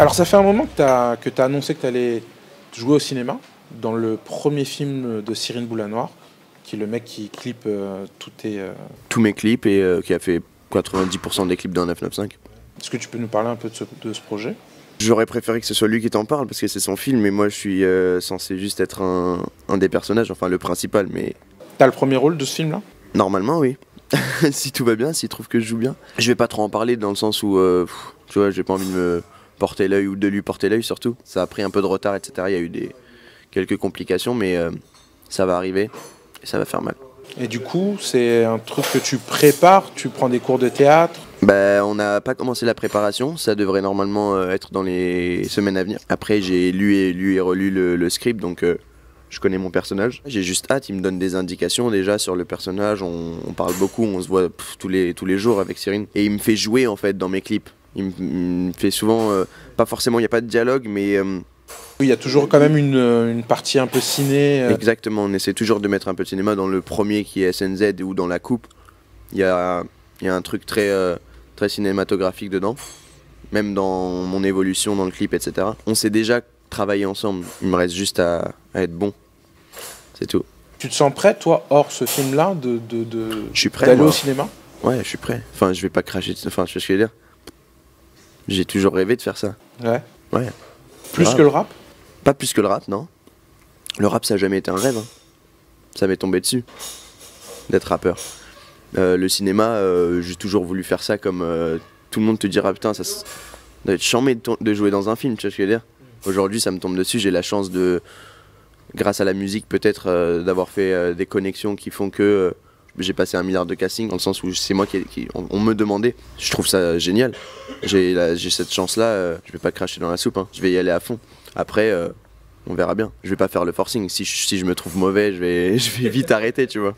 Alors ça fait un moment que t'as annoncé que tu allais jouer au cinéma dans le premier film de Cyrine Boulanoir, qui est le mec qui clip Tous mes clips et qui a fait 90% des clips d'un 995. Est-ce que tu peux nous parler un peu de ce projet? J'aurais préféré que ce soit lui qui t'en parle parce que c'est son film et moi je suis censé juste être un des personnages, enfin le principal, mais... T'as le premier rôle de ce film-là? Normalement oui. Si tout va bien, s'il trouve que je joue bien. Je vais pas trop en parler dans le sens où, tu vois, j'ai pas envie de me porter l'œil ou de lui porter l'œil surtout. Ça a pris un peu de retard, etc. Il y a eu quelques complications, mais ça va arriver et ça va faire mal. Et du coup, c'est un truc que tu prépares, tu prends des cours de théâtre? Bah, on n'a pas commencé la préparation, ça devrait normalement être dans les semaines à venir. Après, j'ai lu et relu le script, donc je connais mon personnage. J'ai juste hâte, il me donne des indications déjà sur le personnage, on parle beaucoup, on se voit tous les jours avec Cyrine. Et il me fait jouer en fait dans mes clips. Il me fait souvent, pas forcément, il n'y a pas de dialogue, mais... Oui, il y a toujours quand même une partie un peu ciné. Exactement, on essaie toujours de mettre un peu de cinéma dans le premier qui est SNZ ou dans La Coupe. Il y a un truc très cinématographique dedans, même dans mon évolution dans le clip, etc. On s'est déjà travaillé ensemble, il me reste juste à être bon, c'est tout. Tu te sens prêt, toi, hors ce film-là, Je suis prêt, d'aller moi. au cinéma? Ouais, je suis prêt. Enfin, je vais pas cracher, enfin, tu vois ce que je veux dire. J'ai toujours rêvé de faire ça. Ouais. Ouais. Plus Grave. que le rap? Pas plus que le rap, non. Le rap, ça a jamais été un rêve. Hein. Ça m'est tombé dessus, d'être rappeur. Le cinéma, j'ai toujours voulu faire ça comme tout le monde te dira putain, ça doit être charmé de jouer dans un film, tu vois ce que je veux dire. Aujourd'hui, ça me tombe dessus, j'ai la chance de, grâce à la musique peut-être, d'avoir fait des connexions qui font que j'ai passé 1 milliard de castings, dans le sens où c'est moi on me demandait. Je trouve ça génial. J'ai cette chance-là, je vais pas cracher dans la soupe, hein. Je vais y aller à fond. Après, on verra bien. Je vais pas faire le forcing. Si je me trouve mauvais, je vais vite arrêter, tu vois.